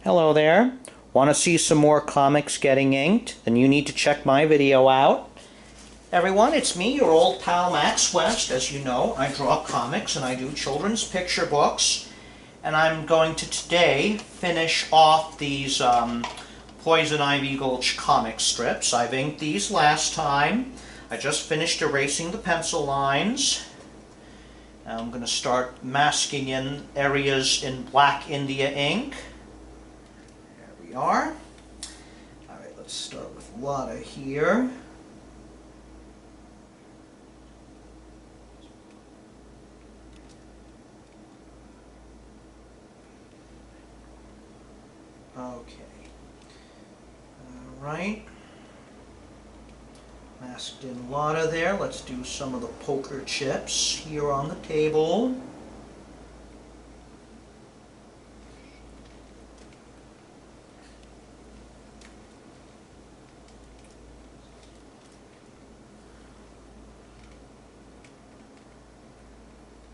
Hello there. Want to see some more comics getting inked? Then you need to check my video out. Everyone, it's me, your old pal Max West. As you know, I draw comics and I do children's picture books. And I'm going to today finish off these Poison Ivy Gulch comic strips. I've inked these last time. I just finished erasing the pencil lines. Now I'm going to start masking in areas in Black India ink. There we are. Alright, let's start with Lotta here. Okay. Alright. Masked in Lotta there. Let's do some of the poker chips here on the table.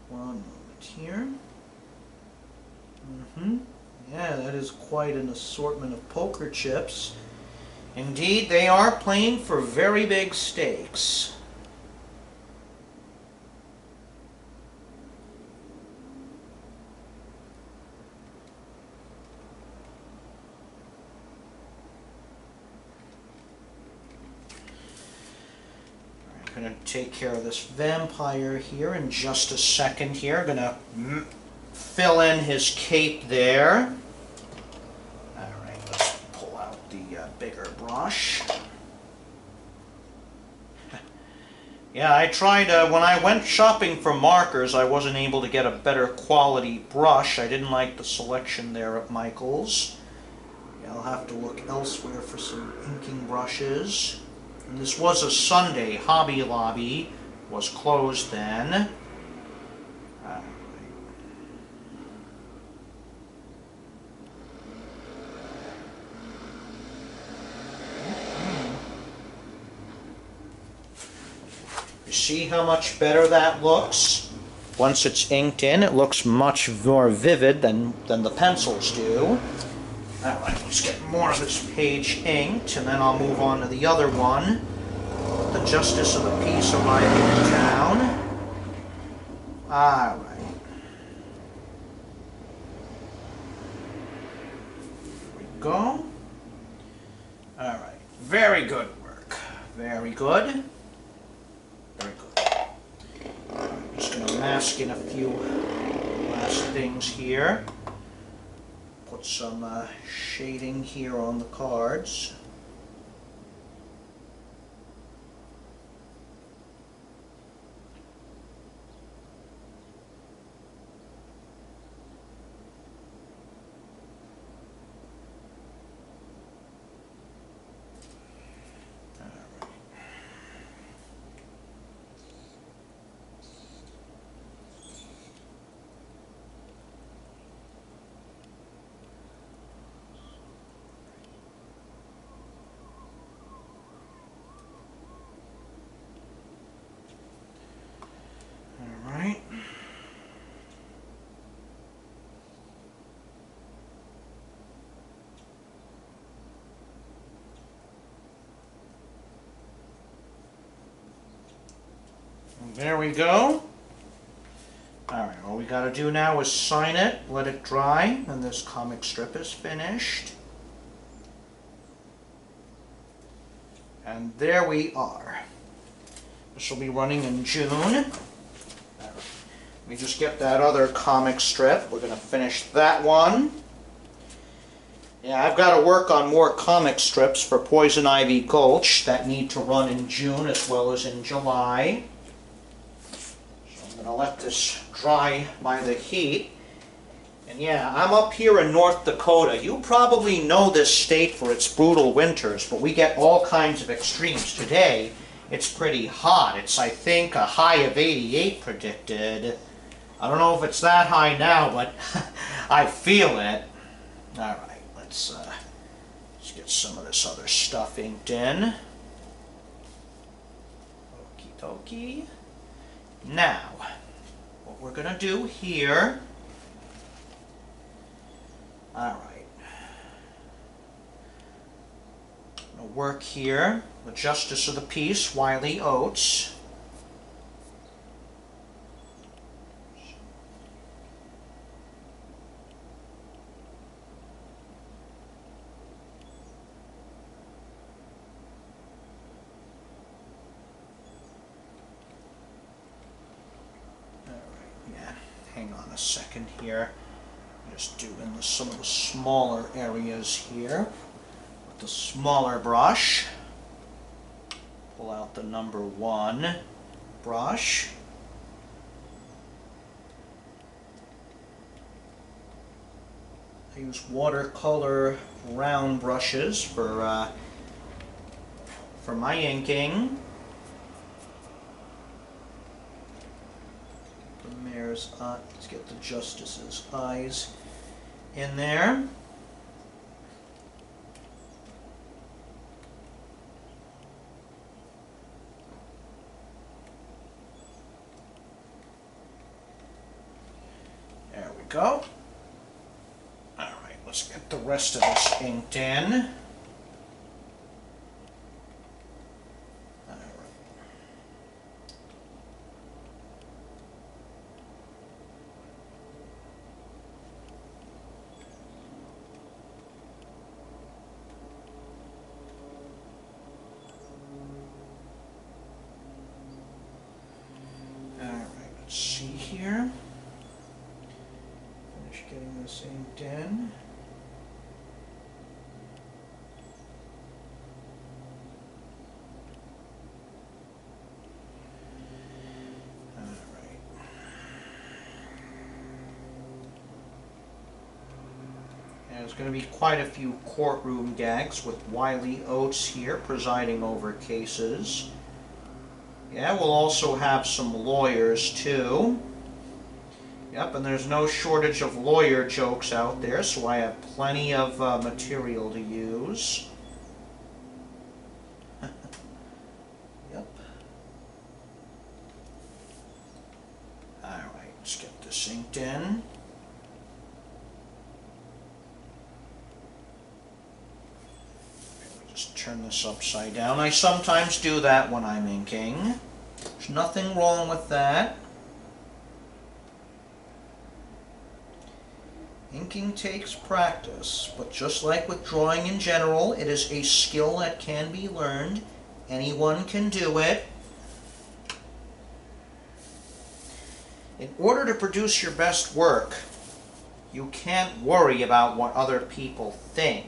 One moment here. Yeah, that is quite an assortment of poker chips. Indeed, they are playing for very big stakes. I'm going to take care of this vampire here in just a second here. Going to fill in his cape there. Alright, let's pull out the bigger brush. Yeah, I tried, when I went shopping for markers, I wasn't able to get a better quality brush. I didn't like the selection there at Michael's. Yeah, I'll have to look elsewhere for some inking brushes. And this was a Sunday. Hobby Lobby was closed then. You see how much better that looks? Once it's inked in, it looks much more vivid than the pencils do. Alright, let's get more of this page inked, and then I'll move on to the other one. The Justice of the Peace arriving in town. Alright. There we go. Alright, very good work. Very good. Very good. I'm just going to mask in a few last things here. Put some shading here on the cards. There we go. Alright, all we got to do now is sign it, let it dry, and this comic strip is finished. And there we are. This will be running in June. Let me just get that other comic strip. We're going to finish that one. Yeah, I've got to work on more comic strips for Poison Ivy Gulch that need to run in June as well as in July. I'm going to let this dry by the heat. And yeah, I'm up here in North Dakota. You probably know this state for its brutal winters, but we get all kinds of extremes. Today, it's pretty hot. It's, I think, a high of 88 predicted. I don't know if it's that high now, but I feel it. Alright, let's get some of this other stuff inked in. Okie dokie. Now, what we're going to do here, alright, Gonna work here, the Justice of the Peace, Wile Oates. Hang on a second here. Just doing some of the smaller areas here with the smaller brush. Pull out the number 1 brush. I use watercolor round brushes for my inking. Let's get the Justice's eyes in there. There we go. All right, let's get the rest of this inked in. Let's see here. Finish getting this inked in. There's going to be quite a few courtroom gags with Wile Oates here presiding over cases. Yeah, we'll also have some lawyers too. Yep, and there's no shortage of lawyer jokes out there, so I have plenty of material to use. Yep. Alright, let's get this inked in. Turn this upside down. I sometimes do that when I'm inking. There's nothing wrong with that. Inking takes practice, but just like with drawing in general, it is a skill that can be learned. Anyone can do it. In order to produce your best work, you can't worry about what other people think.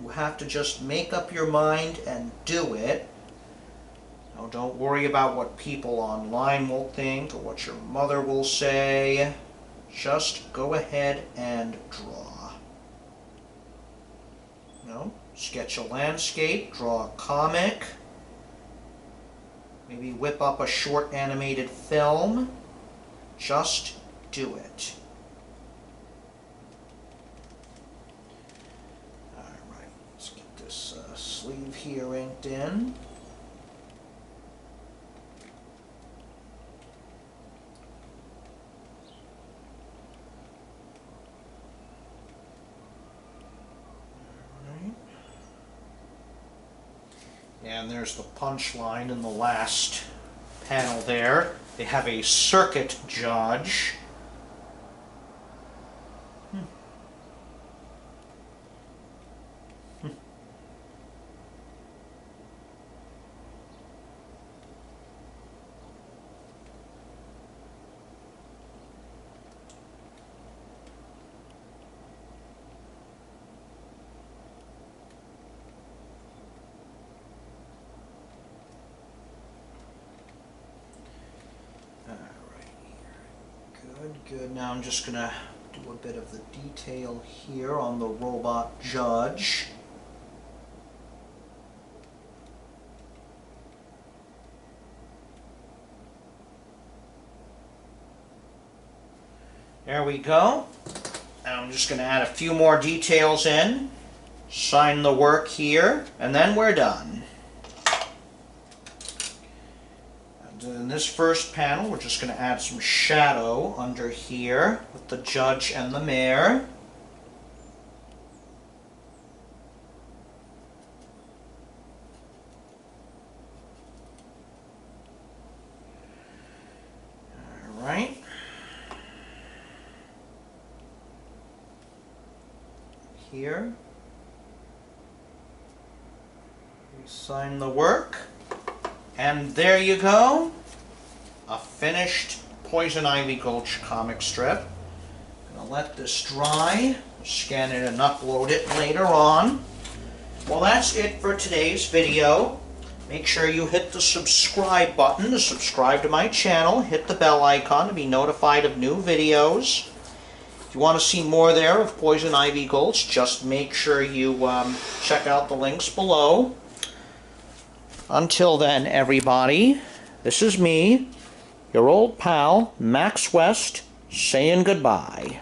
You have to just make up your mind and do it. Now, don't worry about what people online will think or what your mother will say. Just go ahead and draw. Sketch a landscape, draw a comic, maybe whip up a short animated film. Just do it. Sleeve here inked in. Alright. And there's the punchline in the last panel there. They have a circuit judge. Good. Now I'm just going to do a bit of the detail here on the robot judge. There we go. Now I'm just going to add a few more details in, sign the work here, and then we're done. In this first panel, we're just going to add some shadow under here with the judge and the mayor. here. We sign the work. And there you go. A finished Poison Ivy Gulch comic strip. Gonna let this dry, scan it and upload it later on. Well, that's it for today's video. Make sure you hit the subscribe button to subscribe to my channel. Hit the bell icon to be notified of new videos. If you want to see more there of Poison Ivy Gulch, just make sure you check out the links below. Until then, everybody, this is me, your old pal, Max West, saying goodbye.